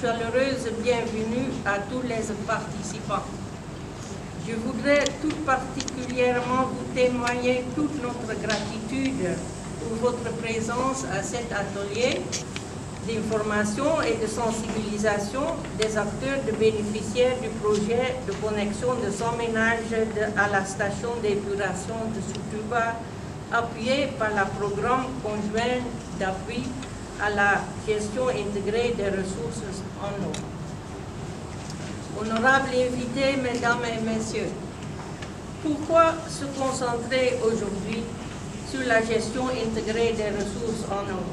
chaleureuse bienvenue à tous les participants. Je voudrais tout particulièrement vous témoigner toute notre gratitude pour votre présence à cet atelier d'information et de sensibilisation des acteurs de bénéficiaires du projet de connexion de 100 ménages à la station d'épuration de Sutuba, appuyé par le programme conjoint d'appui à la gestion intégrée des ressources en eau. Honorables invités, mesdames et messieurs, pourquoi se concentrer aujourd'hui sur la gestion intégrée des ressources en eau?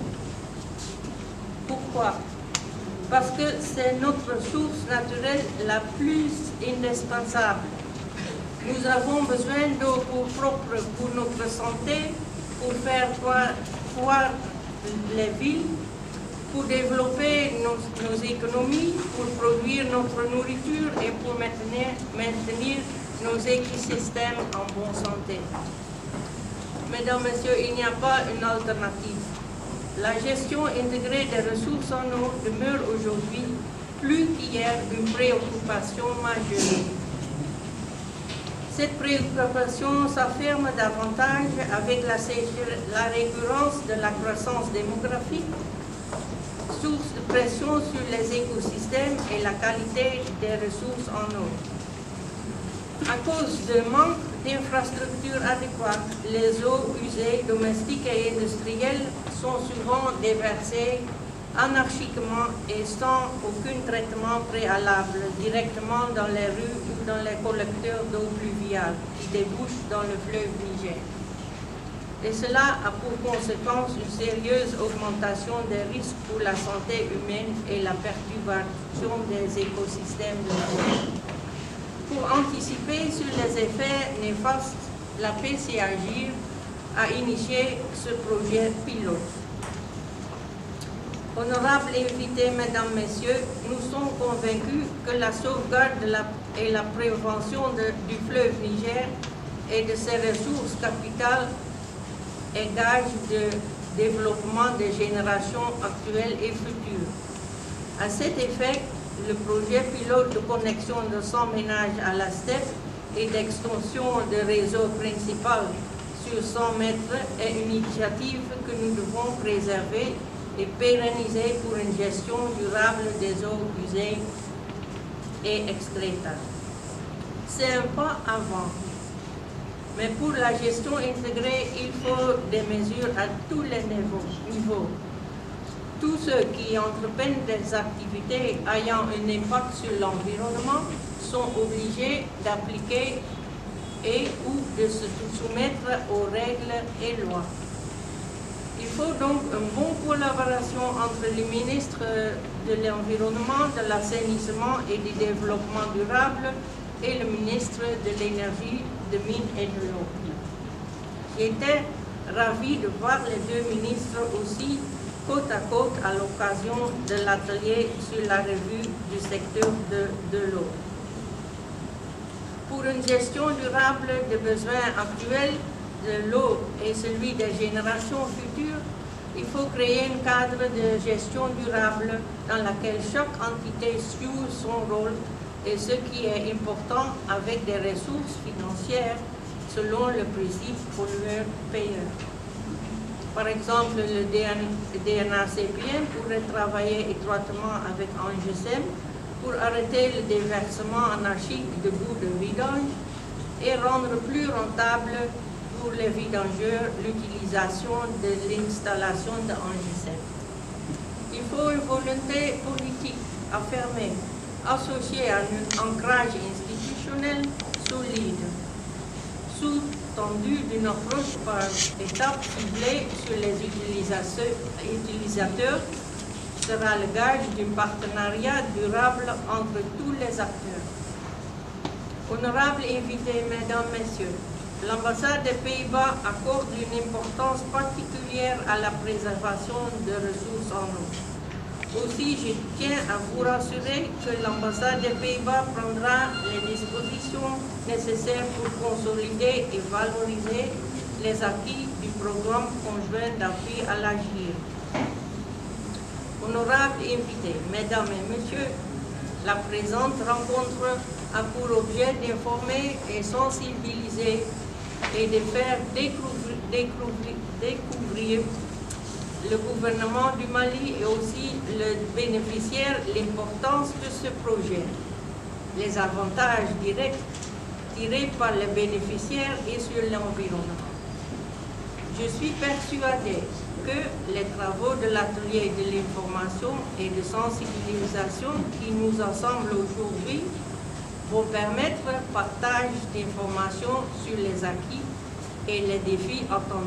Pourquoi? Parce que c'est notre source naturelle la plus indispensable. Nous avons besoin d'eau propre pour notre santé, pour faire croître les villes, pour développer nos économies, pour produire notre nourriture et pour maintenir nos écosystèmes en bonne santé. Mesdames, Messieurs, il n'y a pas une alternative. La gestion intégrée des ressources en eau demeure aujourd'hui plus qu'hier une préoccupation majeure. Cette préoccupation s'affirme davantage avec la récurrence de la croissance démographique, source de pression sur les écosystèmes et la qualité des ressources en eau. À cause du manque d'infrastructures adéquates, les eaux usées domestiques et industrielles sont souvent déversées anarchiquement et sans aucun traitement préalable directement dans les rues ou dans les collecteurs d'eau pluviale qui débouchent dans le fleuve Niger. Et cela a pour conséquence une sérieuse augmentation des risques pour la santé humaine et la perturbation des écosystèmes de l'eau. Pour anticiper sur les effets néfastes, la PCAGIR a initié ce projet pilote. Honorables invités, mesdames, messieurs, nous sommes convaincus que la sauvegarde et la prévention du fleuve Niger et de ses ressources capitales est gage de développement des générations actuelles et futures. À cet effet, le projet pilote de connexion de 100 ménages à la STEP et d'extension du réseau principal sur 100 mètres est une initiative que nous devons préserver et pérenniser pour une gestion durable des eaux usées et extraites. C'est un pas avant. Mais pour la gestion intégrée, il faut des mesures à tous les niveaux. Tous ceux qui entreprennent des activités ayant un impact sur l'environnement sont obligés d'appliquer et ou de se soumettre aux règles et lois. Il faut donc une bonne collaboration entre le ministre de l'Environnement, de l'Assainissement et du Développement durable et le ministre de l'Énergie, de Mines et de l'Eau. J'étais ravie de voir les deux ministres aussi côte à côte à l'occasion de l'atelier sur la revue du secteur de l'eau. Pour une gestion durable des besoins actuels de l'eau et celui des générations futures, il faut créer un cadre de gestion durable dans lequel chaque entité joue son rôle et ce qui est important avec des ressources financières selon le principe pollueur-payeur. Par exemple, le DNACPM pourrait travailler étroitement avec ANGSEM pour arrêter le déversement anarchique de boues de vidange et rendre plus rentable pour les vidangeurs l'utilisation de l'installation de ANGSEM. Il faut une volonté politique affirmée, associée à un ancrage institutionnel solide, sous-tendu d'une approche par étapes ciblée sur les utilisateurs sera le gage d'un partenariat durable entre tous les acteurs. Honorables invités, mesdames, messieurs, l'ambassade des Pays-Bas accorde une importance particulière à la préservation de ressources en eau. Aussi, je tiens à vous rassurer que l'ambassade des Pays-Bas prendra les dispositions nécessaires pour consolider et valoriser les acquis du programme conjoint d'appui à l'AGIR. Honorables invités, Mesdames et Messieurs, la présente rencontre a pour objet d'informer et sensibiliser et de faire découvrir le gouvernement du Mali et aussi le bénéficiaire l'importance de ce projet, les avantages directs tirés par les bénéficiaires et sur l'environnement. Je suis persuadée que les travaux de l'atelier de l'information et de sensibilisation qui nous assemblent aujourd'hui vont permettre le partage d'informations sur les acquis et les défis attendus